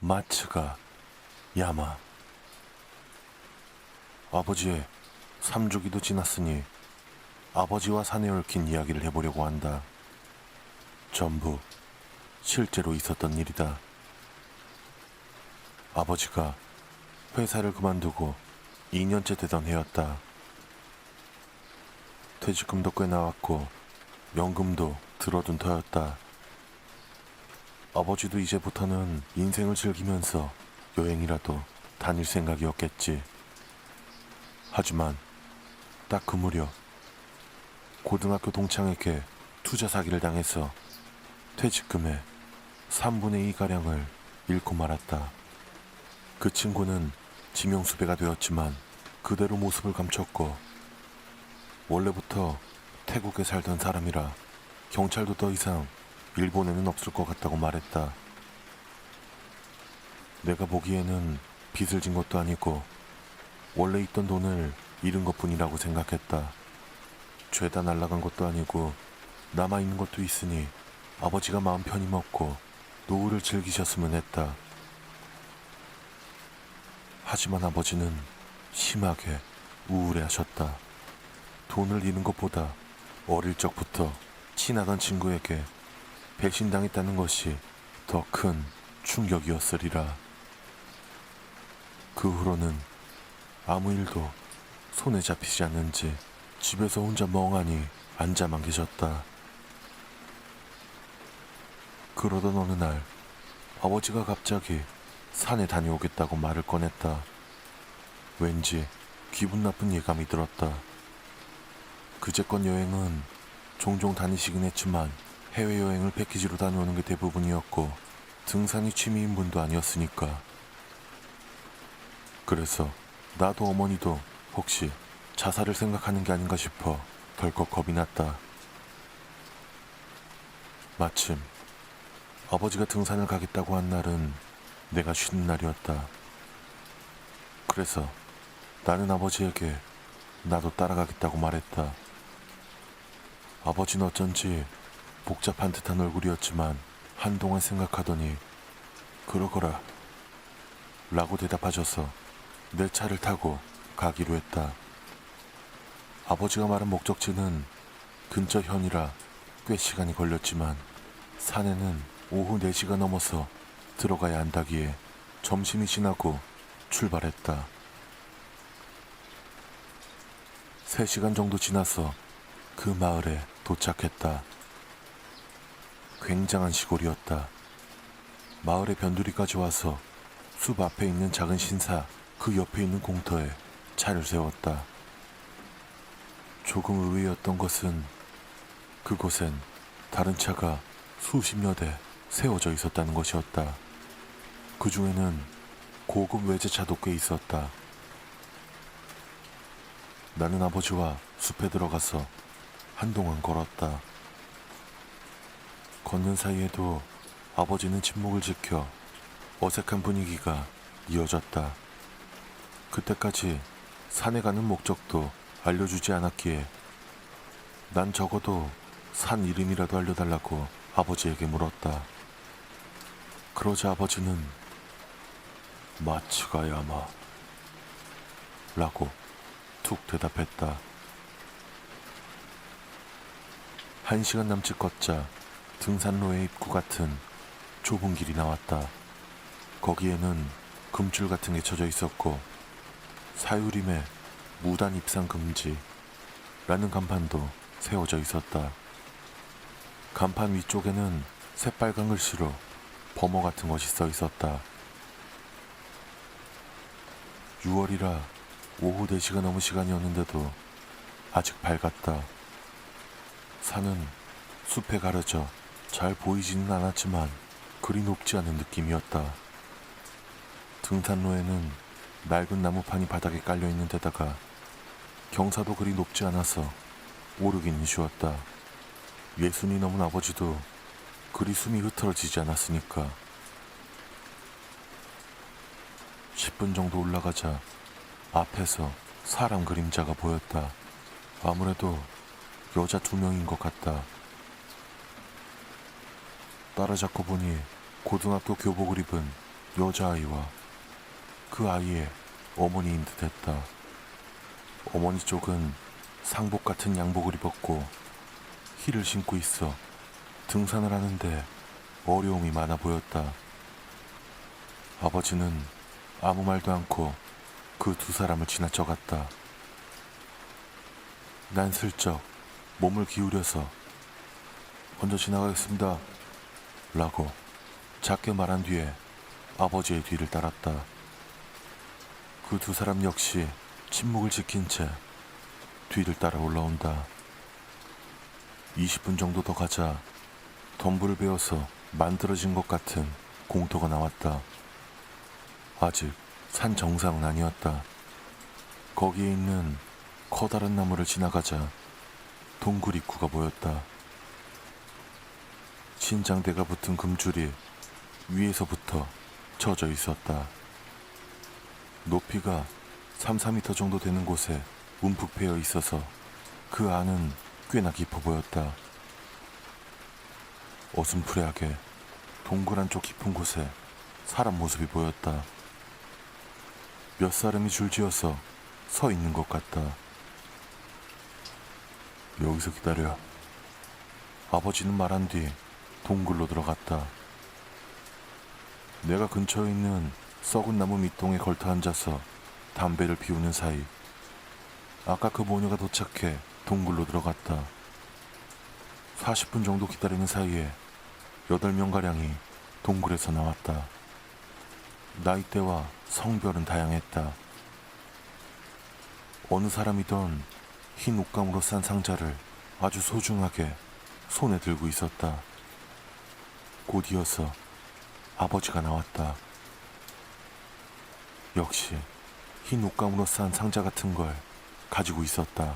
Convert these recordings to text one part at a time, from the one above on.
마츠가 야마. 아버지의 3주기도 지났으니 아버지와 산에 얽힌 이야기를 해보려고 한다. 전부 실제로 있었던 일이다. 아버지가 회사를 그만두고 2년째 되던 해였다. 퇴직금도 꽤 나왔고 연금도 들어둔 터였다. 아버지도 이제부터는 인생을 즐기면서 여행이라도 다닐 생각이었겠지. 하지만 딱 그 무렵 고등학교 동창에게 투자 사기를 당해서 퇴직금의 3분의 2가량을 잃고 말았다. 그 친구는 지명수배가 되었지만 그대로 모습을 감췄고 원래부터 태국에 살던 사람이라 경찰도 더 이상 일본에는 없을 것 같다고 말했다. 내가 보기에는 빚을 진 것도 아니고 원래 있던 돈을 잃은 것뿐이라고 생각했다. 죄다 날라간 것도 아니고 남아있는 것도 있으니 아버지가 마음 편히 먹고 노후를 즐기셨으면 했다. 하지만 아버지는 심하게 우울해하셨다. 돈을 잃은 것보다 어릴 적부터 친하던 친구에게 배신당했다는 것이 더 큰 충격이었으리라. 그 후로는 아무 일도 손에 잡히지 않는지 집에서 혼자 멍하니 앉아만 계셨다. 그러던 어느 날 아버지가 갑자기 산에 다녀오겠다고 말을 꺼냈다. 왠지 기분 나쁜 예감이 들었다. 그제껏 여행은 종종 다니시긴 했지만 해외여행을 패키지로 다녀오는 게 대부분이었고 등산이 취미인 분도 아니었으니까. 그래서 나도 어머니도 혹시 자살을 생각하는 게 아닌가 싶어 덜컥 겁이 났다. 마침 아버지가 등산을 가겠다고 한 날은 내가 쉬는 날이었다. 그래서 나는 아버지에게 나도 따라가겠다고 말했다. 아버지는 어쩐지 복잡한 듯한 얼굴이었지만 한동안 생각하더니 그러거라 라고 대답하셔서 내 차를 타고 가기로 했다. 아버지가 말한 목적지는 근처 현이라 꽤 시간이 걸렸지만 산에는 오후 4시가 넘어서 들어가야 한다기에 점심이 지나고 출발했다. 3시간 정도 지나서 그 마을에 도착했다. 굉장한 시골이었다. 마을의 변두리까지 와서 숲 앞에 있는 작은 신사 그 옆에 있는 공터에 차를 세웠다. 조금 의외였던 것은 그곳엔 다른 차가 수십여 대 세워져 있었다는 것이었다. 그 중에는 고급 외제차도 꽤 있었다. 나는 아버지와 숲에 들어가서 한동안 걸었다. 걷는 사이에도 아버지는 침묵을 지켜 어색한 분위기가 이어졌다. 그때까지 산에 가는 목적도 알려주지 않았기에 난 적어도 산 이름이라도 알려달라고 아버지에게 물었다. 그러자 아버지는 마츠가야마 라고 툭 대답했다. 1시간 남짓 걷자 등산로의 입구 같은 좁은 길이 나왔다. 거기에는 금줄 같은 게 쳐져 있었고 사유림에 무단 입산 금지라는 간판도 세워져 있었다. 간판 위쪽에는 새빨간 글씨로 범어 같은 것이 써 있었다. 6월이라 오후 4시가 넘은 시간이었는데도 아직 밝았다. 산은 숲에 가려져 잘 보이지는 않았지만 그리 높지 않은 느낌이었다. 등산로에는 낡은 나무판이 바닥에 깔려있는 데다가 경사도 그리 높지 않아서 오르기는 쉬웠다. 60이 넘은 아버지도 그리 숨이 흐트러지지 않았으니까. 10분 정도 올라가자 앞에서 사람 그림자가 보였다. 아무래도 여자 2명인 것 같다. 따라잡고 보니 고등학교 교복을 입은 여자아이와 그 아이의 어머니인 듯했다. 어머니 쪽은 상복 같은 양복을 입었고 힐을 신고 있어 등산을 하는데 어려움이 많아 보였다. 아버지는 아무 말도 않고 그 두 사람을 지나쳐갔다. 난 슬쩍 몸을 기울여서 먼저 지나가겠습니다 라고 작게 말한 뒤에 아버지의 뒤를 따랐다. 그 두 사람 역시 침묵을 지킨 채 뒤를 따라 올라온다. 20분 정도 더 가자 덤불을 베어서 만들어진 것 같은 공터가 나왔다. 아직 산 정상은 아니었다. 거기에 있는 커다란 나무를 지나가자 동굴 입구가 보였다. 신장대가 붙은 금줄이 위에서부터 쳐져 있었다. 높이가 3, 4미터 정도 되는 곳에 움푹 패여 있어서 그 안은 꽤나 깊어 보였다. 어슴푸레하게 동굴 안쪽 깊은 곳에 사람 모습이 보였다. 몇 사람이 줄지어서 서 있는 것 같다. 여기서 기다려. 아버지는 말한 뒤 동굴로 들어갔다. 내가 근처에 있는 썩은 나무 밑동에 걸터 앉아서 담배를 피우는 사이 아까 그 모녀가 도착해 동굴로 들어갔다. 40분 정도 기다리는 사이에 8명가량이 동굴에서 나왔다. 나이대와 성별은 다양했다. 어느 사람이던 흰 옷감으로 싼 상자를 아주 소중하게 손에 들고 있었다. 곧 이어서 아버지가 나왔다. 역시 흰 옷감으로 싼 상자 같은 걸 가지고 있었다.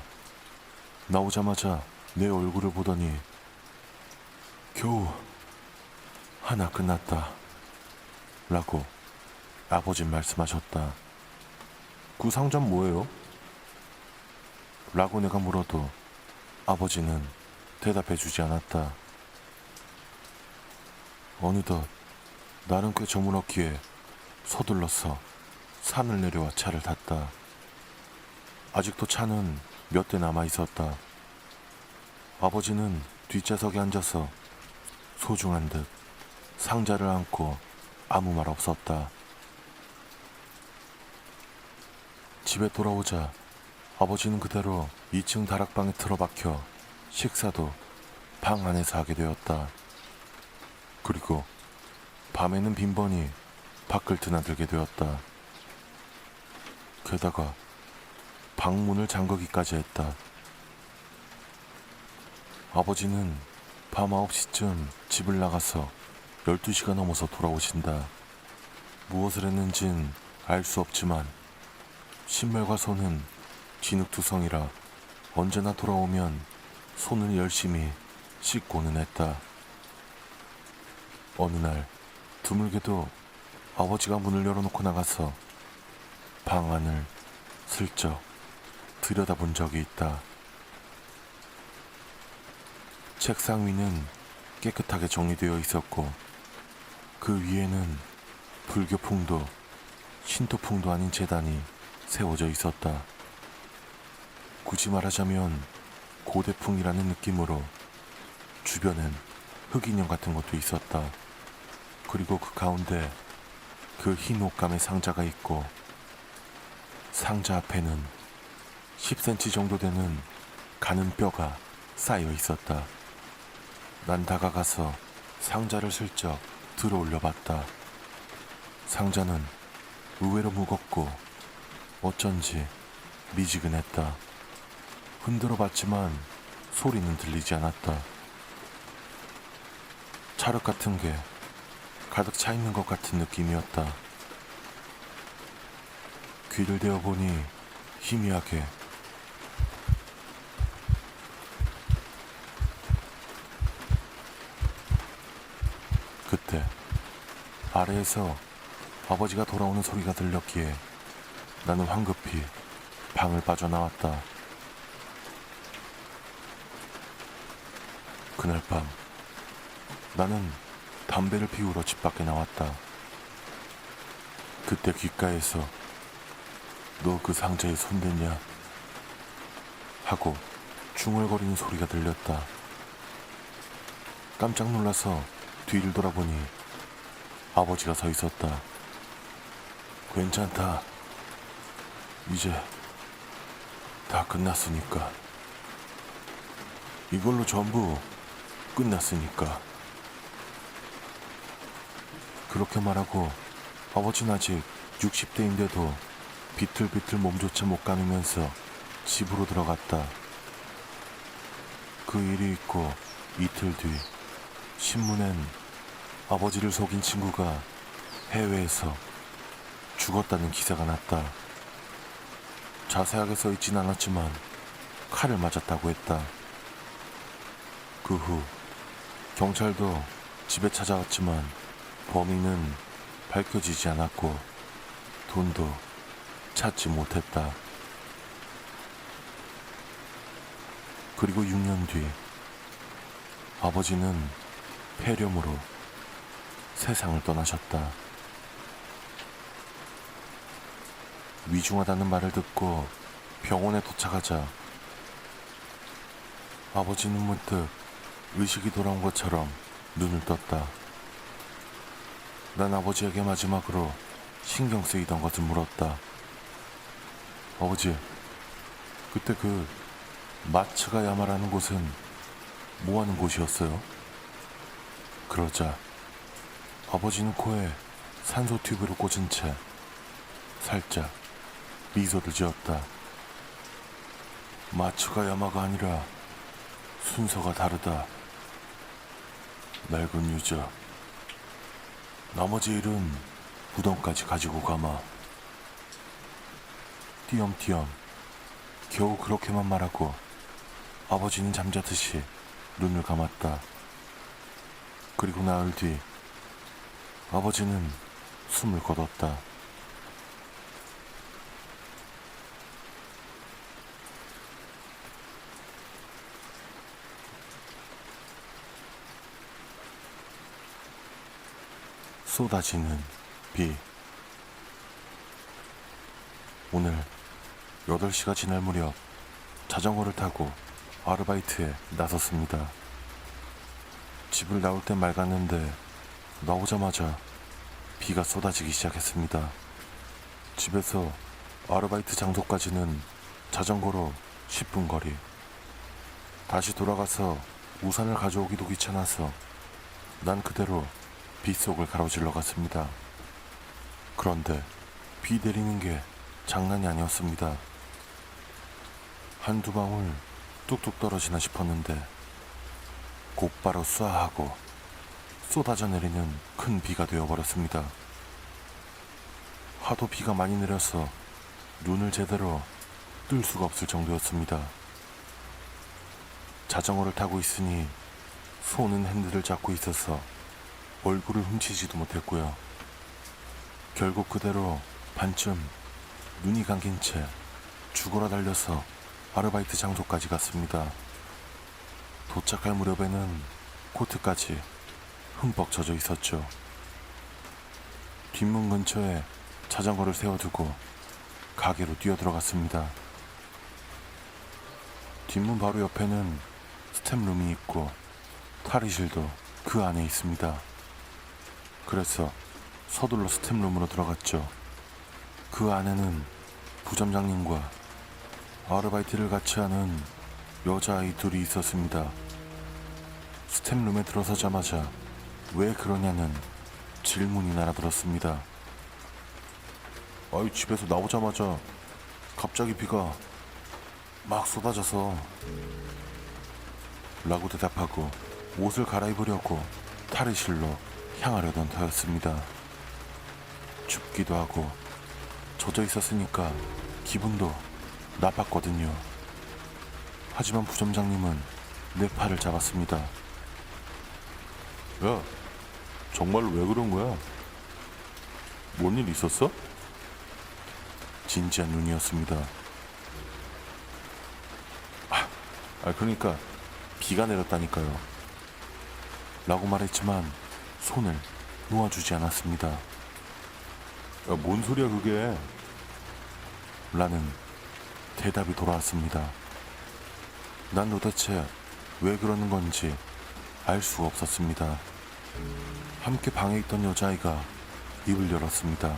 나오자마자 내 얼굴을 보더니 겨우 하나 끝났다 라고 아버진 말씀하셨다. 그 상자는 뭐예요? 라고 내가 물어도 아버지는 대답해주지 않았다. 어느덧 나는 꽤 저물었기에 서둘러서 산을 내려와 차를 탔다. 아직도 차는 몇 대 남아 있었다. 아버지는 뒷좌석에 앉아서 소중한 듯 상자를 안고 아무 말 없었다. 집에 돌아오자 아버지는 그대로 2층 다락방에 틀어박혀 식사도 방 안에서 하게 되었다. 그리고 밤에는 빈번히 밖을 드나들게 되었다. 게다가 방문을 잠그기까지 했다. 아버지는 밤 9시쯤 집을 나가서 12시가 넘어서 돌아오신다. 무엇을 했는진 알 수 없지만 신발과 손은 진흙투성이라 언제나 돌아오면 손을 열심히 씻고는 했다. 어느 날 드물게도 아버지가 문을 열어놓고 나가서 방 안을 슬쩍 들여다본 적이 있다. 책상 위는 깨끗하게 정리되어 있었고 그 위에는 불교풍도 신토풍도 아닌 제단이 세워져 있었다. 굳이 말하자면 고대풍이라는 느낌으로 주변엔 흑인형 같은 것도 있었다. 그리고 그 가운데 그 흰 옷감의 상자가 있고 상자 앞에는 10cm 정도 되는 가는 뼈가 쌓여 있었다. 난 다가가서 상자를 슬쩍 들어 올려봤다. 상자는 의외로 무겁고 어쩐지 미지근했다. 흔들어 봤지만 소리는 들리지 않았다. 찰흙 같은 게 가득 차 있는 것 같은 느낌이었다. 귀를 대어보니 희미하게 그때 아래에서 아버지가 돌아오는 소리가 들렸기에 나는 황급히 방을 빠져나왔다. 그날 밤 나는 담배를 피우러 집 밖에 나왔다. 그때 귓가에서 너 그 상자에 손댔냐? 하고 중얼거리는 소리가 들렸다. 깜짝 놀라서 뒤를 돌아보니 아버지가 서 있었다. 괜찮다. 이제 다 끝났으니까. 이걸로 전부 끝났으니까. 그렇게 말하고 아버지는 아직 60대인데도 비틀비틀 몸조차 못 가누면서 집으로 들어갔다. 그 일이 있고 이틀 뒤 신문엔 아버지를 속인 친구가 해외에서 죽었다는 기사가 났다. 자세하게 써있진 않았지만 칼을 맞았다고 했다. 그 후 경찰도 집에 찾아왔지만 범인은 밝혀지지 않았고 돈도 찾지 못했다. 그리고 6년 뒤 아버지는 폐렴으로 세상을 떠나셨다. 위중하다는 말을 듣고 병원에 도착하자 아버지는 문득 의식이 돌아온 것처럼 눈을 떴다. 난 아버지에게 마지막으로 신경 쓰이던 것을 물었다. 아버지, 그때 그 마츠가야마라는 곳은 뭐 하는 곳이었어요? 그러자 아버지는 코에 산소 튜브를 꽂은 채 살짝 미소를 지었다. 마츠가야마가 아니라 순서가 다르다. 낡은 유저. 나머지 일은 부덤까지 가지고 가마. 띄엄띄엄 겨우 그렇게만 말하고 아버지는 잠자듯이 눈을 감았다. 그리고 나흘 뒤 아버지는 숨을 거뒀다. 쏟아지는 비. 오늘 8시가 지날 무렵 자전거를 타고 아르바이트에 나섰습니다. 집을 나올 땐 맑았는데 나오자마자 비가 쏟아지기 시작했습니다. 집에서 아르바이트 장소까지는 자전거로 10분 거리. 다시 돌아가서 우산을 가져오기도 귀찮아서 난 그대로 빗속을 가로질러 갔습니다. 그런데 비 내리는 게 장난이 아니었습니다. 한두 방울 뚝뚝 떨어지나 싶었는데 곧바로 쏴하고 쏟아져 내리는 큰 비가 되어버렸습니다. 하도 비가 많이 내려서 눈을 제대로 뜰 수가 없을 정도였습니다. 자전거를 타고 있으니 손은 핸들을 잡고 있어서 얼굴을 훔치지도 못했고요. 결국 그대로 반쯤 눈이 감긴 채 죽어라 달려서 아르바이트 장소까지 갔습니다. 도착할 무렵에는 코트까지 흠뻑 젖어 있었죠. 뒷문 근처에 자전거를 세워두고 가게로 뛰어들어갔습니다. 뒷문 바로 옆에는 스텝룸이 있고 탈의실도 그 안에 있습니다. 그래서 서둘러 스텝룸으로 들어갔죠. 그 안에는 부점장님과 아르바이트를 같이 하는 여자아이 둘이 있었습니다. 스텝룸에 들어서자마자 왜 그러냐는 질문이 날아들었습니다. 아이, 집에서 나오자마자 갑자기 비가 막 쏟아져서 라고 대답하고 옷을 갈아입으려고 탈의실로 향하려던 터였습니다. 춥기도 하고 젖어 있었으니까 기분도 나빴거든요. 하지만 부점장님은 내 팔을 잡았습니다. 야, 정말로 왜 그런 거야? 뭔 일 있었어? 진지한 눈이었습니다. 그러니까 비가 내렸다니까요. 라고 말했지만 손을 놓아주지 않았습니다. 야, 뭔 소리야 그게? 라는 대답이 돌아왔습니다. 난 도대체 왜 그러는 건지 알 수가 없었습니다. 함께 방에 있던 여자아이가 입을 열었습니다.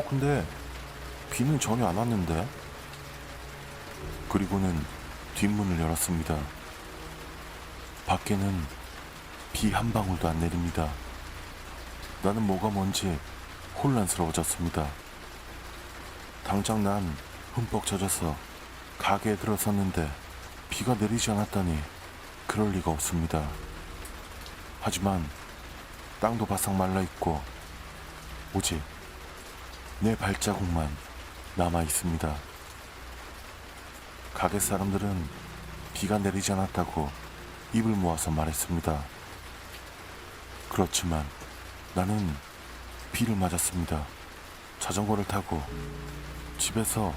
근데 비는 전혀 안 왔는데? 그리고는 뒷문을 열었습니다. 밖에는 비 한 방울도 안 내립니다. 나는 뭐가 뭔지 혼란스러워졌습니다. 당장 난 흠뻑 젖어서 가게에 들어섰는데 비가 내리지 않았다니 그럴 리가 없습니다. 하지만 땅도 바싹 말라있고 오직 내 발자국만 남아있습니다. 가게 사람들은 비가 내리지 않았다고 입을 모아서 말했습니다. 그렇지만 나는 비를 맞았습니다. 자전거를 타고 집에서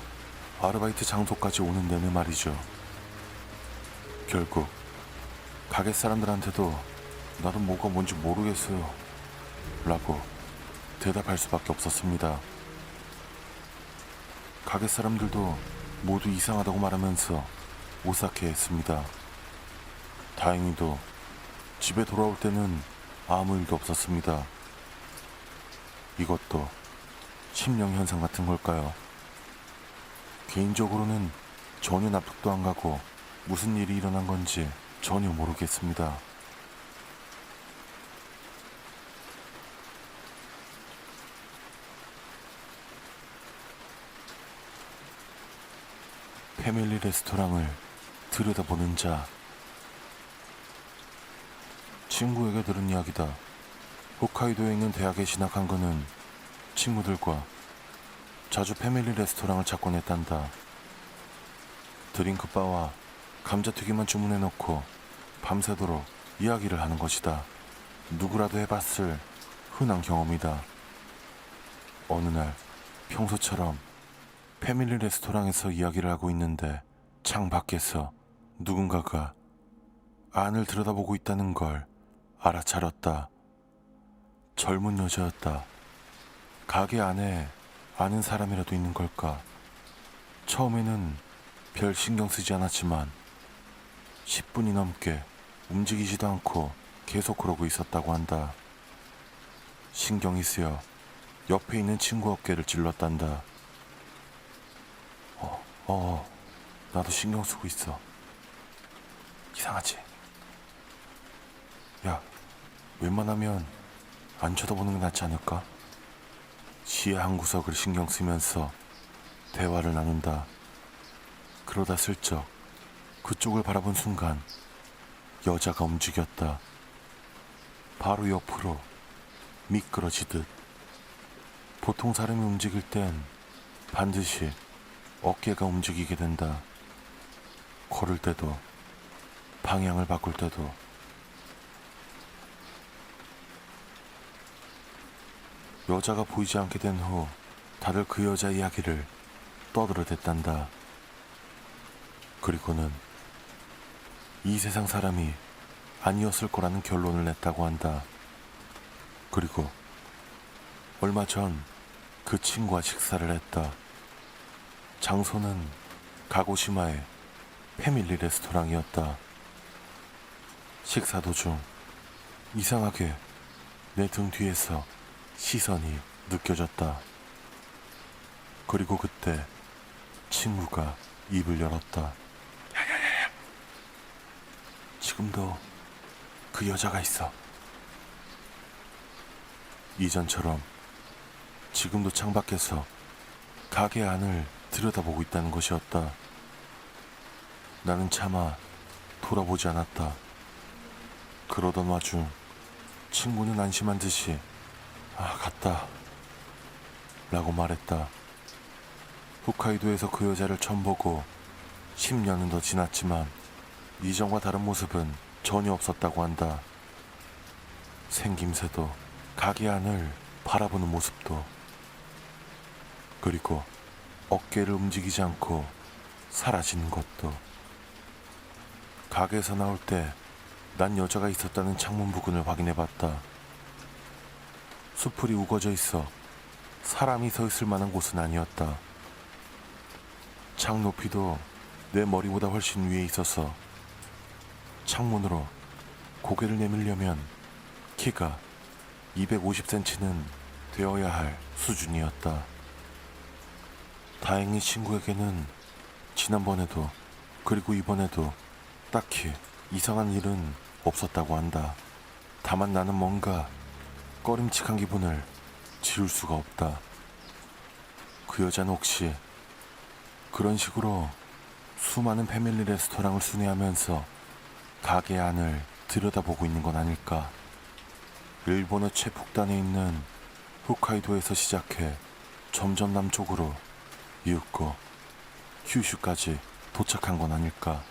아르바이트 장소까지 오는 내내 말이죠. 결국 가게 사람들한테도 나도 뭐가 뭔지 모르겠어요 라고 대답할 수밖에 없었습니다. 가게 사람들도 모두 이상하다고 말하면서 오싹해했습니다. 다행히도 집에 돌아올 때는 아무 일도 없었습니다. 이것도 심령현상 같은 걸까요? 개인적으로는 전혀 납득도 안 가고 무슨 일이 일어난 건지 전혀 모르겠습니다. 패밀리 레스토랑을 들여다보는 자. 친구에게 들은 이야기다. 홋카이도에 있는 대학에 진학한 그는 친구들과 자주 패밀리 레스토랑을 찾곤 했단다. 드링크바와 감자튀김만 주문해놓고 밤새도록 이야기를 하는 것이다. 누구라도 해봤을 흔한 경험이다. 어느 날 평소처럼 패밀리 레스토랑에서 이야기를 하고 있는데 창 밖에서 누군가가 안을 들여다보고 있다는 걸 알아차렸다. 젊은 여자였다. 가게 안에 아는 사람이라도 있는 걸까? 처음에는 별 신경 쓰지 않았지만 10분이 넘게 움직이지도 않고 계속 그러고 있었다고 한다. 신경이 쓰여 옆에 있는 친구 어깨를 찔렀단다. 나도 신경 쓰고 있어. 이상하지? 야, 웬만하면 안 쳐다보는 게 낫지 않을까? 시야 한 구석을 신경 쓰면서 대화를 나눈다. 그러다 슬쩍 그쪽을 바라본 순간 여자가 움직였다. 바로 옆으로 미끄러지듯. 보통 사람이 움직일 땐 반드시 어깨가 움직이게 된다. 걸을 때도 방향을 바꿀 때도. 여자가 보이지 않게 된 후 다들 그 여자 이야기를 떠들어댔단다. 그리고는 이 세상 사람이 아니었을 거라는 결론을 냈다고 한다. 그리고 얼마 전 그 친구와 식사를 했다. 장소는 가고시마의 패밀리 레스토랑이었다. 식사 도중 이상하게 내 등 뒤에서 시선이 느껴졌다. 그리고 그때 친구가 입을 열었다. 야야야야, 지금도 그 여자가 있어. 이전처럼 지금도 창밖에서 가게 안을 들여다보고 있다는 것이었다. 나는 차마 돌아보지 않았다. 그러던 와중 친구는 안심한 듯이 갔다 라고 말했다. 홋카이도에서 그 여자를 처음 보고 10년은 더 지났지만 이전과 다른 모습은 전혀 없었다고 한다. 생김새도 가게 안을 바라보는 모습도, 그리고 어깨를 움직이지 않고 사라지는 것도. 가게에서 나올 때 난 여자가 있었다는 창문 부근을 확인해봤다. 수풀이 우거져 있어 사람이 서 있을 만한 곳은 아니었다. 창 높이도 내 머리보다 훨씬 위에 있어서 창문으로 고개를 내밀려면 키가 250cm는 되어야 할 수준이었다. 다행히 친구에게는 지난번에도 그리고 이번에도 딱히 이상한 일은 없었다고 한다. 다만 나는 뭔가 꺼림칙한 기분을 지울 수가 없다. 그 여자는 혹시 그런 식으로 수많은 패밀리 레스토랑을 순회하면서 가게 안을 들여다보고 있는 건 아닐까? 일본의 최북단에 있는 홋카이도에서 시작해 점점 남쪽으로 이윽고 큐슈까지 도착한 건 아닐까?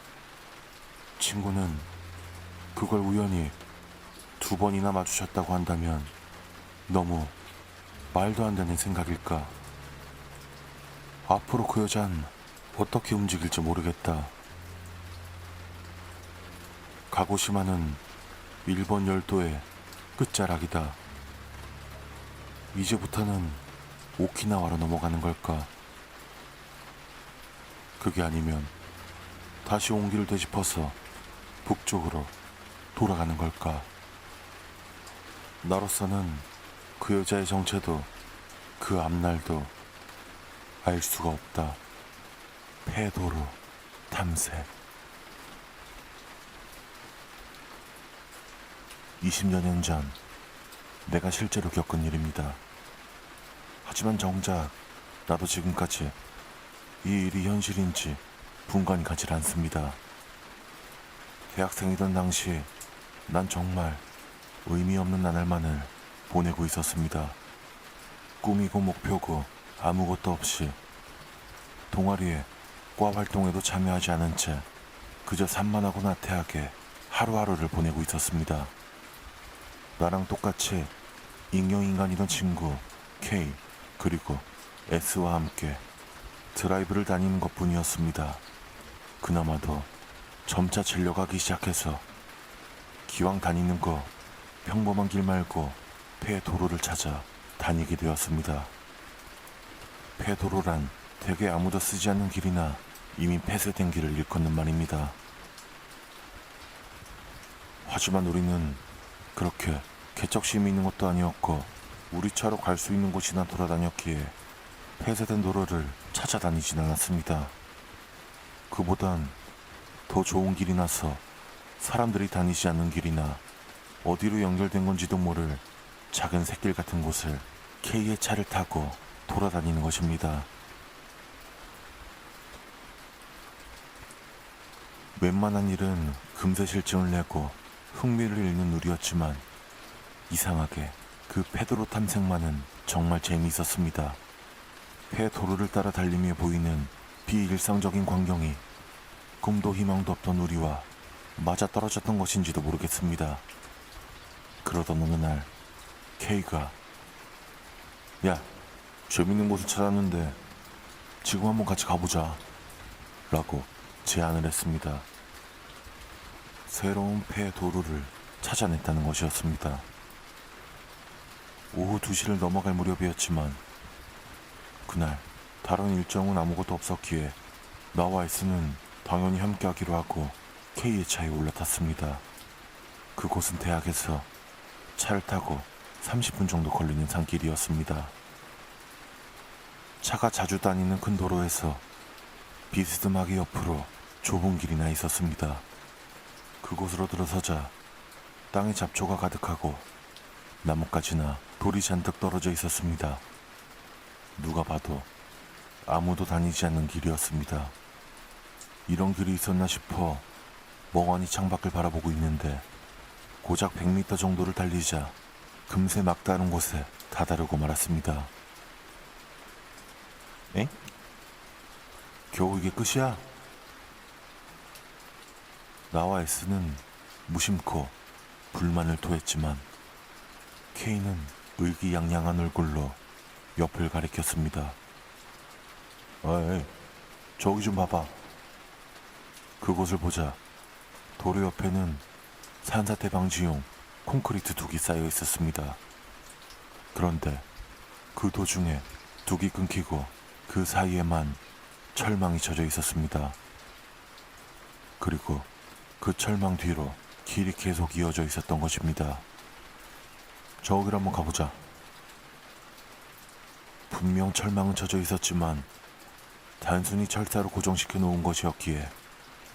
친구는 그걸 우연히 2번이나 마주쳤다고 한다면 너무 말도 안 되는 생각일까? 앞으로 그 여잔 어떻게 움직일지 모르겠다. 가고시마는 일본 열도의 끝자락이다. 이제부터는 오키나와로 넘어가는 걸까? 그게 아니면 다시 온기를 되짚어서 북쪽으로 돌아가는 걸까? 나로서는 그 여자의 정체도 그 앞날도 알 수가 없다. 페도로 탐색. 20여 년 전 내가 실제로 겪은 일입니다. 하지만 정작 나도 지금까지 이 일이 현실인지 분간이 가질 않습니다. 대학생이던 당시 난 정말 의미 없는 나날만을 보내고 있었습니다. 꿈이고 목표고 아무것도 없이 동아리에 과 활동에도 참여하지 않은 채 그저 산만하고 나태하게 하루하루를 보내고 있었습니다. 나랑 똑같이 익명인간이던 친구 K 그리고 S와 함께 드라이브를 다니는 것뿐이었습니다. 그나마도 점차 질려가기 시작해서 기왕 다니는 거 평범한 길 말고 폐도로를 찾아 다니게 되었습니다. 폐도로란 대개 아무도 쓰지 않는 길이나 이미 폐쇄된 길을 일컫는 말입니다. 하지만 우리는 그렇게 개척심이 있는 것도 아니었고 우리 차로 갈 수 있는 곳이나 돌아다녔기에 폐쇄된 도로를 찾아다니진 않았습니다. 그보단 더 좋은 길이 나서 사람들이 다니지 않는 길이나 어디로 연결된 건지도 모를 작은 샛길 같은 곳을 K의 차를 타고 돌아다니는 것입니다. 웬만한 일은 금세 실증을 내고 흥미를 잃는 우리였지만 이상하게 그 페도로 탐색만은 정말 재미있었습니다. 폐도로를 따라 달리며 보이는 비일상적인 광경이 꿈도 희망도 없던 우리와 맞아떨어졌던 것인지도 모르겠습니다. 그러던 어느 날 K가 야, 재밌는 곳을 찾았는데 지금 한번 같이 가보자 라고 제안을 했습니다. 새로운 폐도로를 찾아냈다는 것이었습니다. 오후 2시를 넘어갈 무렵이었지만 그날 다른 일정은 아무것도 없었기에 나와 S는 당연히 함께하기로 하고 K의 차에 올라탔습니다. 그곳은 대학에서 차를 타고 30분 정도 걸리는 산길이었습니다. 차가 자주 다니는 큰 도로에서 비스듬하게 옆으로 좁은 길이 나 있었습니다. 그곳으로 들어서자 땅에 잡초가 가득하고 나뭇가지나 돌이 잔뜩 떨어져 있었습니다. 누가 봐도 아무도 다니지 않는 길이었습니다. 이런 길이 있었나 싶어 멍하니 창밖을 바라보고 있는데 고작 100m 정도를 달리자 금세 막다른 곳에 다다르고 말았습니다. 엥? 겨우 이게 끝이야? 나와 S는 무심코 불만을 토했지만 K는 의기양양한 얼굴로 옆을 가리켰습니다. 에이, 저기 좀 봐봐. 그곳을 보자 도로 옆에는 산사태 방지용 콘크리트 둑이 쌓여 있었습니다. 그런데 그 도중에 둑이 끊기고 그 사이에만 철망이 쳐져 있었습니다. 그리고 그 철망 뒤로 길이 계속 이어져 있었던 것입니다. 저기로 한번 가보자. 분명 철망은 쳐져 있었지만 단순히 철사로 고정시켜 놓은 것이었기에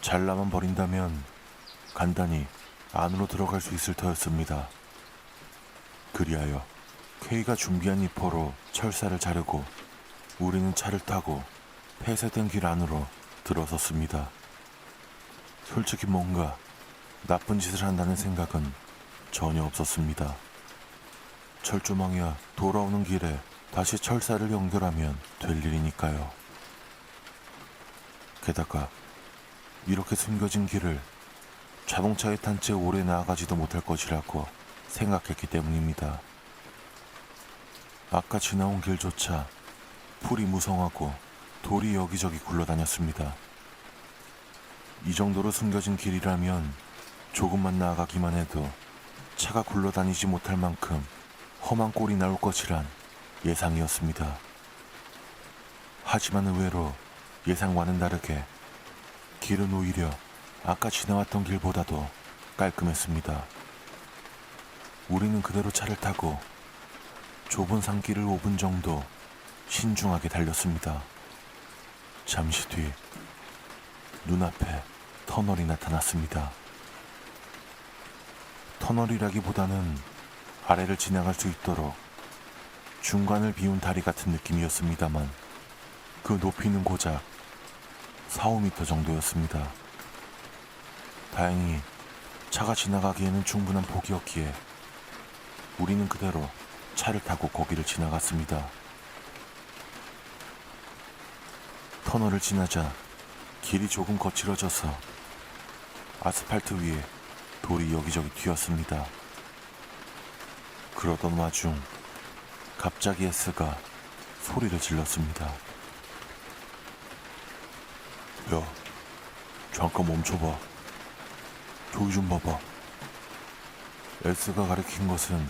잘라만 버린다면 간단히 안으로 들어갈 수 있을 터였습니다. 그리하여 K가 준비한 니퍼로 철사를 자르고 우리는 차를 타고 폐쇄된 길 안으로 들어섰습니다. 솔직히 뭔가 나쁜 짓을 한다는 생각은 전혀 없었습니다. 철조망이야 돌아오는 길에 다시 철사를 연결하면 될 일이니까요. 게다가 이렇게 숨겨진 길을 자동차에 탄 채 오래 나아가지도 못할 것이라고 생각했기 때문입니다. 아까 지나온 길조차 풀이 무성하고 돌이 여기저기 굴러다녔습니다. 이 정도로 숨겨진 길이라면 조금만 나아가기만 해도 차가 굴러다니지 못할 만큼 험한 꼴이 나올 것이란 예상이었습니다. 하지만 의외로 예상과는 다르게 길은 오히려 아까 지나왔던 길보다도 깔끔했습니다. 우리는 그대로 차를 타고 좁은 산길을 5분 정도 신중하게 달렸습니다. 잠시 뒤 눈앞에 터널이 나타났습니다. 터널이라기보다는 아래를 지나갈 수 있도록 중간을 비운 다리 같은 느낌이었습니다만 그 높이는 고작 4, 5m 정도였습니다. 다행히 차가 지나가기에는 충분한 폭이었기에 우리는 그대로 차를 타고 거기를 지나갔습니다. 터널을 지나자 길이 조금 거칠어져서 아스팔트 위에 돌이 여기저기 튀었습니다. 그러던 와중 갑자기 S가 소리를 질렀습니다. 야, 잠깐 멈춰봐. 저기 좀 봐봐. S가 가리킨 것은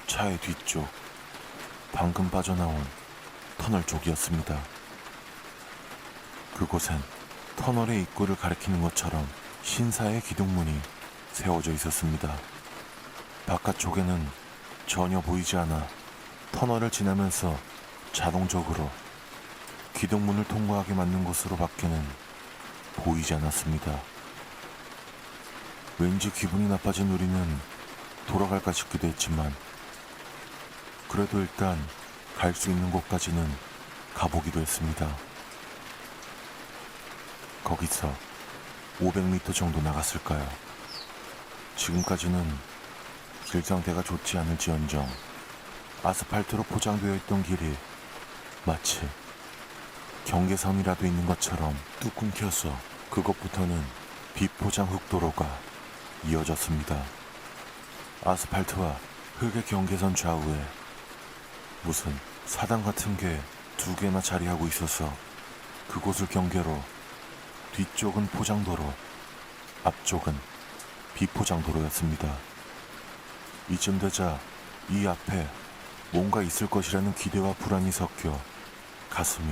차의 뒤쪽, 방금 빠져나온 터널 쪽이었습니다. 그곳엔 터널의 입구를 가리키는 것처럼 신사의 기둥문이 세워져 있었습니다. 바깥쪽에는 전혀 보이지 않아 터널을 지나면서 자동적으로 기둥문을 통과하게 만든 곳으로 밖에는 보이지 않았습니다. 왠지 기분이 나빠진 우리는 돌아갈까 싶기도 했지만 그래도 일단 갈 수 있는 곳까지는 가보기도 했습니다. 거기서 500m 정도 나갔을까요? 지금까지는 길 상태가 좋지 않을지언정 아스팔트로 포장되어 있던 길이 마치 경계선이라도 있는 것처럼 뚝 끊겨서 그것부터는 비포장 흙도로가 이어졌습니다. 아스팔트와 흙의 경계선 좌우에 무슨 사당 같은 게 2개나 자리하고 있어서 그곳을 경계로 뒤쪽은 포장도로, 앞쪽은 비포장도로였습니다. 이쯤 되자 이 앞에 뭔가 있을 것이라는 기대와 불안이 섞여 가슴이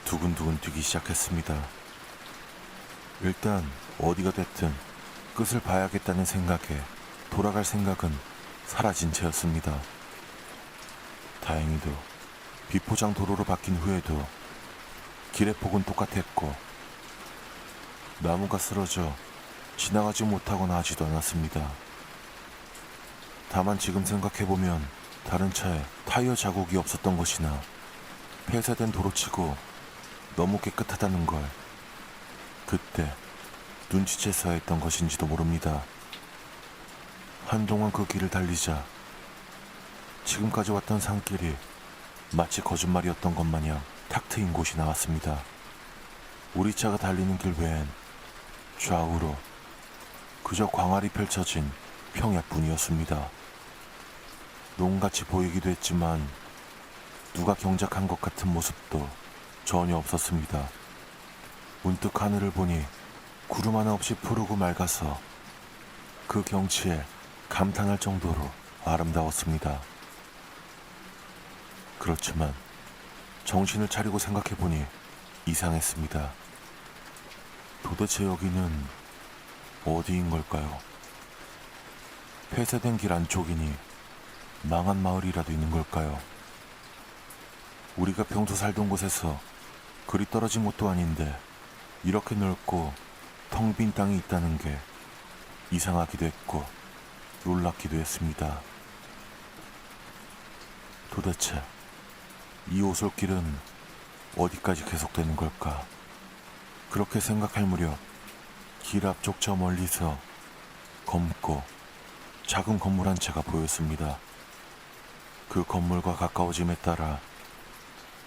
두근두근 뛰기 시작했습니다. 일단 어디가 됐든 끝을 봐야겠다는 생각에 돌아갈 생각은 사라진 채였습니다. 다행히도 비포장 도로로 바뀐 후에도 길의 폭은 똑같았고 나무가 쓰러져 지나가지 못하거나 하지도 않았습니다. 다만 지금 생각해보면 다른 차에 타이어 자국이 없었던 것이나 폐쇄된 도로치고 너무 깨끗하다는 걸 그때 눈치채서 했던 것인지도 모릅니다. 한동안 그 길을 달리자 지금까지 왔던 산길이 마치 거짓말이었던 것 마냥 탁 트인 곳이 나왔습니다. 우리 차가 달리는 길 외엔 좌우로 그저 광활히 펼쳐진 평야뿐이었습니다. 농같이 보이기도 했지만 누가 경작한 것 같은 모습도 전혀 없었습니다. 문득 하늘을 보니 구름 하나 없이 푸르고 맑아서 그 경치에 감탄할 정도로 아름다웠습니다. 그렇지만 정신을 차리고 생각해보니 이상했습니다. 도대체 여기는 어디인 걸까요? 폐쇄된 길 안쪽이니 망한 마을이라도 있는 걸까요? 우리가 평소 살던 곳에서 그리 떨어진 곳도 아닌데 이렇게 넓고 텅 빈 땅이 있다는 게 이상하기도 했고 놀랍기도 했습니다. 도대체 이 오솔길은 어디까지 계속되는 걸까? 그렇게 생각할 무렵 길 앞쪽 저 멀리서 검고 작은 건물 한 채가 보였습니다. 그 건물과 가까워짐에 따라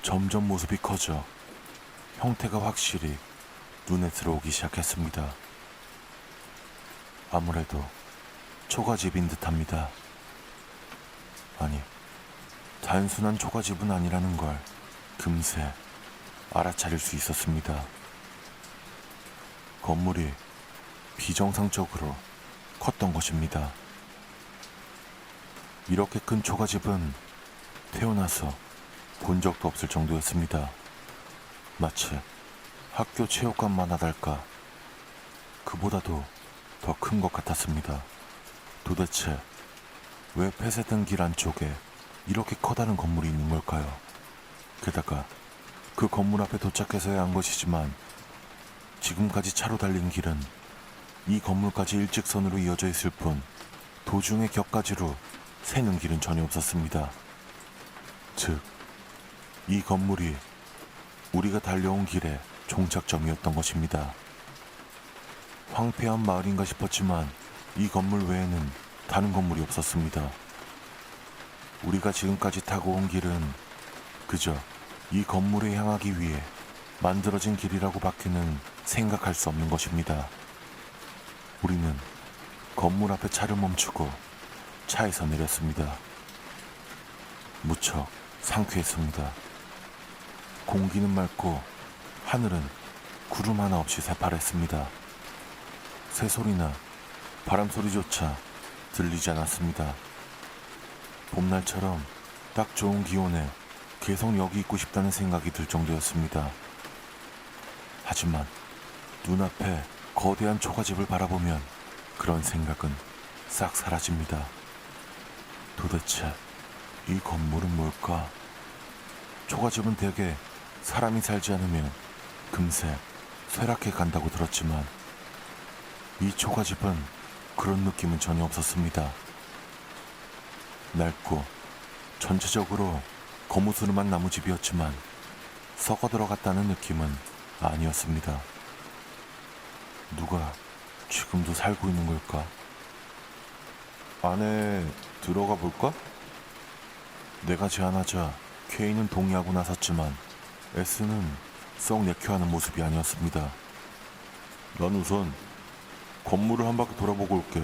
점점 모습이 커져 형태가 확실히 눈에 들어오기 시작했습니다. 아무래도 초가집인 듯합니다. 아니, 단순한 초가집은 아니라는 걸 금세 알아차릴 수 있었습니다. 건물이 비정상적으로 컸던 것입니다. 이렇게 큰 초가집은 태어나서 본 적도 없을 정도였습니다. 마치 학교 체육관만 하달까 그보다도 더 큰 것 같았습니다. 도대체 왜 폐쇄된 길 안쪽에 이렇게 커다란 건물이 있는 걸까요? 게다가 그 건물 앞에 도착해서야 한 것이지만 지금까지 차로 달린 길은 이 건물까지 일직선으로 이어져 있을 뿐 도중에 격가지로 새는 길은 전혀 없었습니다. 즉, 이 건물이 우리가 달려온 길의 종착점이었던 것입니다. 황폐한 마을인가 싶었지만 이 건물 외에는 다른 건물이 없었습니다. 우리가 지금까지 타고 온 길은 그저 이 건물에 향하기 위해 만들어진 길이라고 밖에는 생각할 수 없는 것입니다. 우리는 건물 앞에 차를 멈추고 차에서 내렸습니다. 무척 상쾌했습니다. 공기는 맑고 하늘은 구름 하나 없이 새파랬습니다. 새소리나 바람소리조차 들리지 않았습니다. 봄날처럼 딱 좋은 기온에 계속 여기 있고 싶다는 생각이 들 정도였습니다. 하지만 눈앞에 거대한 초가집을 바라보면 그런 생각은 싹 사라집니다. 도대체 이 건물은 뭘까? 초가집은 대개 사람이 살지 않으면 금세 쇠락해 간다고 들었지만 이 초가집은 그런 느낌은 전혀 없었습니다. 낡고 전체적으로 거무스름한 나무집이었지만 썩어 들어갔다는 느낌은 아니었습니다. 누가 지금도 살고 있는 걸까? 안에 들어가 볼까? 내가 제안하자 K는 동의하고 나섰지만 S는 썩 내켜하는 모습이 아니었습니다. 난 우선 건물을 한 바퀴 돌아보고 올게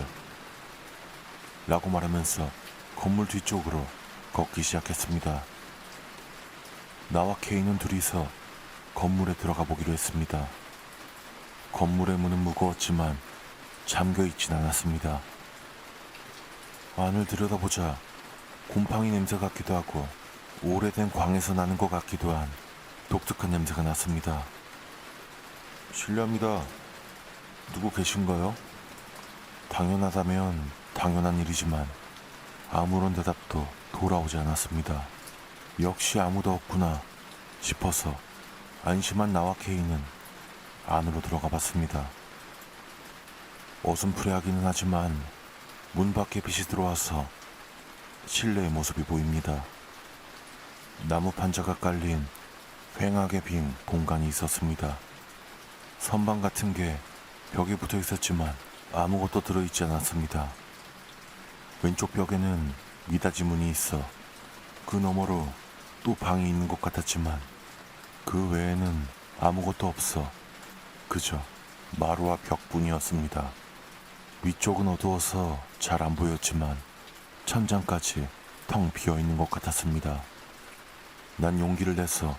라고 말하면서 건물 뒤쪽으로 걷기 시작했습니다. 나와 K는 둘이서 건물에 들어가 보기로 했습니다. 건물의 문은 무거웠지만 잠겨 있진 않았습니다. 안을 들여다보자 곰팡이 냄새 같기도 하고 오래된 광에서 나는 것 같기도 한 독특한 냄새가 났습니다. 실례합니다. 누구 계신가요? 당연하다면 당연한 일이지만 아무런 대답도 돌아오지 않았습니다. 역시 아무도 없구나 싶어서 안심한 나와 K는 안으로 들어가 봤습니다. 어슴푸레하기는 하지만 문 밖에 빛이 들어와서 실내의 모습이 보입니다. 나무 판자가 깔린 휑하게 빈 공간이 있었습니다. 선반 같은 게 벽에 붙어 있었지만 아무것도 들어있지 않았습니다. 왼쪽 벽에는 미닫이 문이 있어 그 너머로 또 방이 있는 것 같았지만 그 외에는 아무것도 없어 그저 마루와 벽뿐이었습니다. 위쪽은 어두워서 잘 안 보였지만 천장까지 텅 비어있는 것 같았습니다. 난 용기를 내서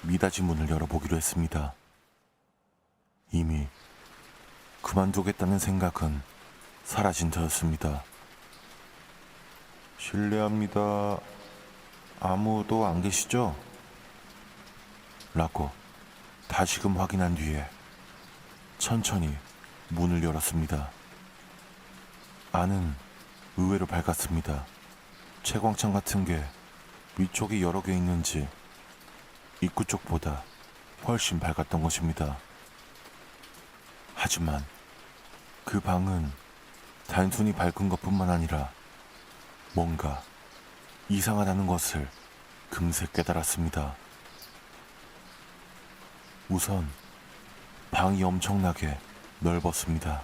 미닫이 문을 열어보기로 했습니다. 이미 그만두겠다는 생각은 사라진 터였습니다. 실례합니다. 아무도 안 계시죠? 라고 다시금 확인한 뒤에 천천히 문을 열었습니다. 안은 의외로 밝았습니다. 채광창 같은 게 위쪽에 여러 개 있는지 입구 쪽보다 훨씬 밝았던 것입니다. 하지만 그 방은 단순히 밝은 것뿐만 아니라 뭔가 이상하다는 것을 금세 깨달았습니다. 우선 방이 엄청나게 넓었습니다.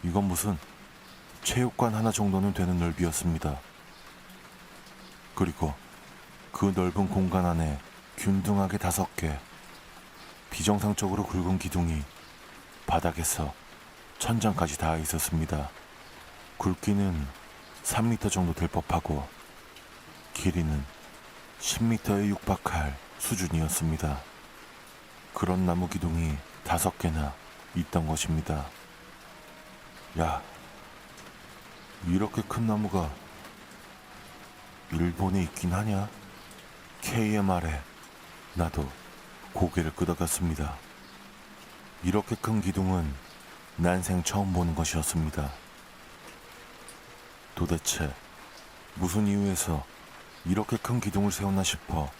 이건 무슨 체육관 하나 정도는 되는 넓이였습니다. 그리고 그 넓은 공간 안에 균등하게 5개 비정상적으로 굵은 기둥이 바닥에서 천장까지 닿아 있었습니다. 굵기는 3m 정도 될 법하고 길이는 10m에 육박할 수준이었습니다. 그런 나무 기둥이 5개나 있던 것입니다. 야, 이렇게 큰 나무가 일본에 있긴 하냐? K의 말에 나도 고개를 끄덕였습니다. 이렇게 큰 기둥은 난생 처음 보는 것이었습니다. 도대체 무슨 이유에서 이렇게 큰 기둥을 세웠나 싶어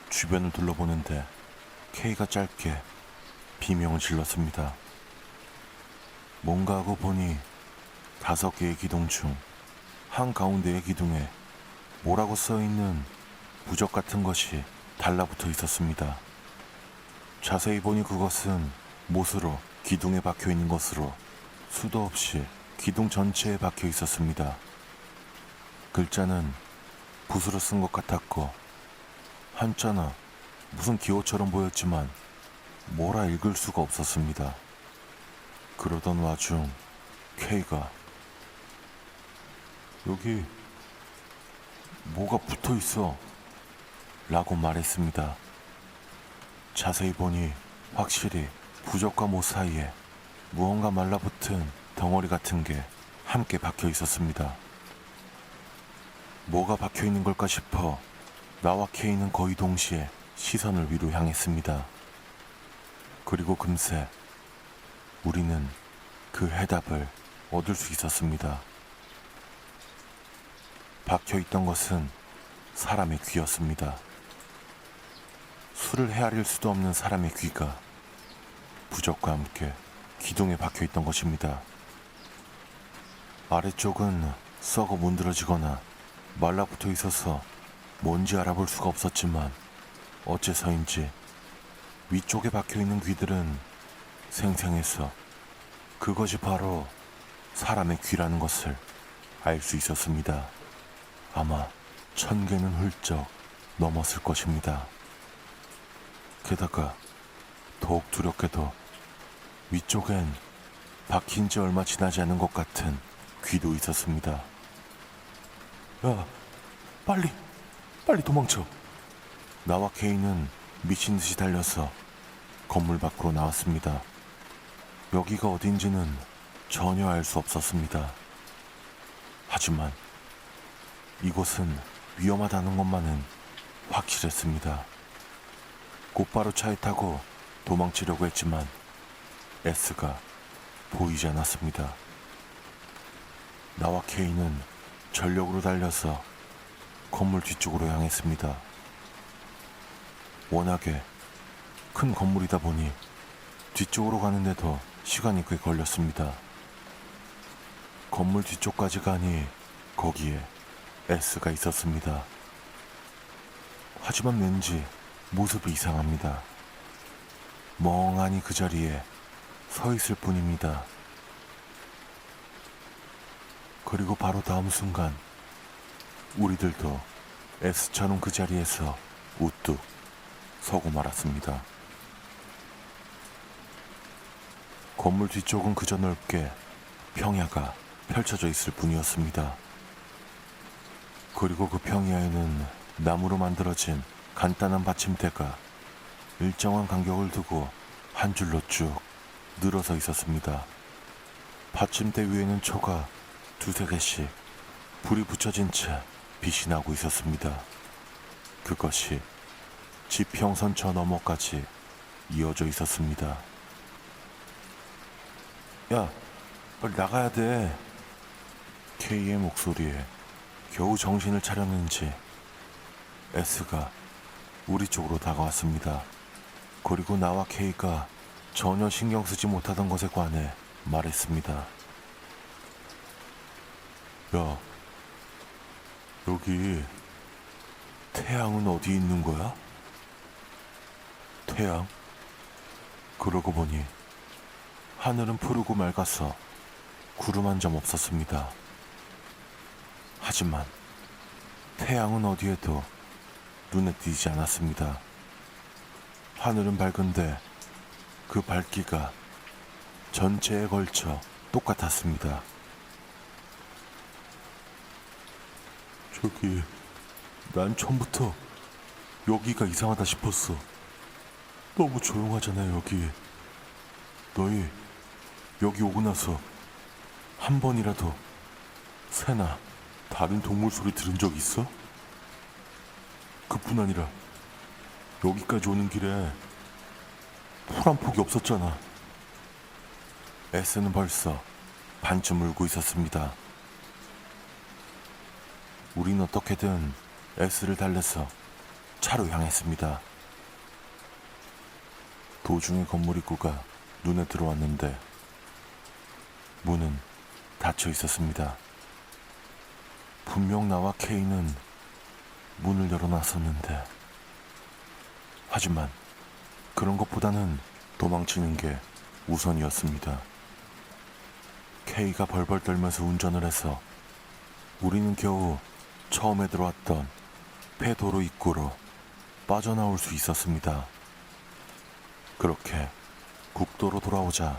주변을 둘러보는데 K가 짧게 비명을 질렀습니다. 뭔가 하고 보니 5개의 기둥 중 한가운데의 기둥에 뭐라고 써있는 부적 같은 것이 달라붙어 있었습니다. 자세히 보니 그것은 못으로 기둥에 박혀 있는 것으로 수도 없이 기둥 전체에 박혀 있었습니다. 글자는 붓으로 쓴 것 같았고 한자나 무슨 기호처럼 보였지만 뭐라 읽을 수가 없었습니다. 그러던 와중 K가 여기 뭐가 붙어 있어 라고 말했습니다. 자세히 보니 확실히 부적과 못 사이에 무언가 말라붙은 덩어리 같은 게 함께 박혀 있었습니다. 뭐가 박혀 있는 걸까 싶어 나와 K는 거의 동시에 시선을 위로 향했습니다. 그리고 금세 우리는 그 해답을 얻을 수 있었습니다. 박혀 있던 것은 사람의 귀였습니다. 수를 헤아릴 수도 없는 사람의 귀가 부적과 함께 기둥에 박혀 있던 것입니다. 아래쪽은 썩어 문드러지거나 말라붙어 있어서 뭔지 알아볼 수가 없었지만 어째서인지 위쪽에 박혀 있는 귀들은 생생해서 그것이 바로 사람의 귀라는 것을 알 수 있었습니다. 아마 1000개는 훌쩍 넘었을 것입니다. 게다가 더욱 두렵게도 위쪽엔 박힌 지 얼마 지나지 않은 것 같은 귀도 있었습니다. 야, 빨리 도망쳐. 나와 K는 미친 듯이 달려서 건물 밖으로 나왔습니다. 여기가 어딘지는 전혀 알 수 없었습니다. 하지만 이곳은 위험하다는 것만은 확실했습니다. 곧바로 차에 타고 도망치려고 했지만 S가 보이지 않았습니다. 나와 K는 전력으로 달려서 건물 뒤쪽으로 향했습니다. 워낙에 큰 건물이다 보니 뒤쪽으로 가는데도 시간이 꽤 걸렸습니다. 건물 뒤쪽까지 가니 거기에 S가 있었습니다. 하지만 왠지 모습이 이상합니다. 멍하니 그 자리에 서 있을 뿐입니다. 그리고 바로 다음 순간 우리들도 S처럼 그 자리에서 우뚝 서고 말았습니다. 건물 뒤쪽은 그저 넓게 평야가 펼쳐져 있을 뿐이었습니다. 그리고 그 평야에는 나무로 만들어진 간단한 받침대가 일정한 간격을 두고 한 줄로 쭉 늘어서 있었습니다. 받침대 위에는 초가 2-3개씩 불이 붙여진 채 빛이 나고 있었습니다. 그것이 지평선 저 너머까지 이어져 있었습니다. 야, 빨리 나가야 돼. K의 목소리에 겨우 정신을 차렸는지 S가 우리 쪽으로 다가왔습니다. 그리고 나와 K가 전혀 신경 쓰지 못하던 것에 관해 말했습니다. 야, 여기 태양은 어디 있는 거야? 태양? 그러고 보니 하늘은 푸르고 맑아서 구름 한 점 없었습니다. 하지만 태양은 어디에도 눈에 띄지 않았습니다. 하늘은 밝은데 그 밝기가 전체에 걸쳐 똑같았습니다. 저기, 난 처음부터 여기가 이상하다 싶었어. 너무 조용하잖아, 여기. 너희 여기 오고 나서 한 번이라도 새나 다른 동물 소리 들은 적 있어? 그뿐 아니라 여기까지 오는 길에 풀 한 폭이 없었잖아. S는 벌써 반쯤 울고 있었습니다. 우린 어떻게든 S를 달래서 차로 향했습니다. 도중에 건물 입구가 눈에 들어왔는데 문은 닫혀 있었습니다. 분명 나와 K는 문을 열어놨었는데, 하지만 그런 것보다는 도망치는 게 우선이었습니다. K가 벌벌 떨면서 운전을 해서 우리는 겨우 처음에 들어왔던 폐도로 입구로 빠져나올 수 있었습니다. 그렇게 국도로 돌아오자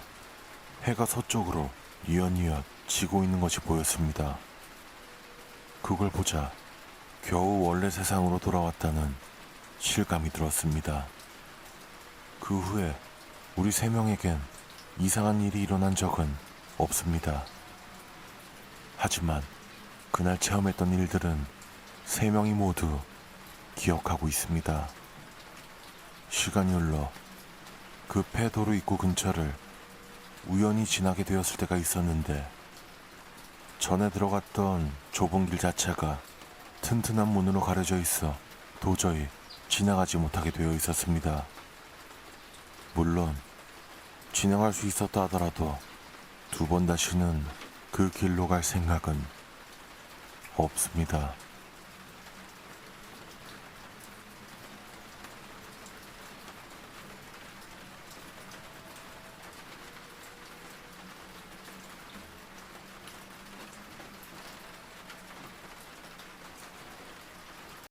해가 서쪽으로 뉘엿뉘엿 지고 있는 것이 보였습니다. 그걸 보자 겨우 원래 세상으로 돌아왔다는 실감이 들었습니다. 그 후에 우리 세 명에겐 이상한 일이 일어난 적은 없습니다. 하지만 그날 체험했던 일들은 세 명이 모두 기억하고 있습니다. 시간이 흘러 그 폐도로 입구 근처를 우연히 지나게 되었을 때가 있었는데, 전에 들어갔던 좁은 길 자체가 튼튼한 문으로 가려져 있어 도저히 지나가지 못하게 되어 있었습니다. 물론 진행할 수 있었다 하더라도 두 번 다시는 그 길로 갈 생각은 없습니다.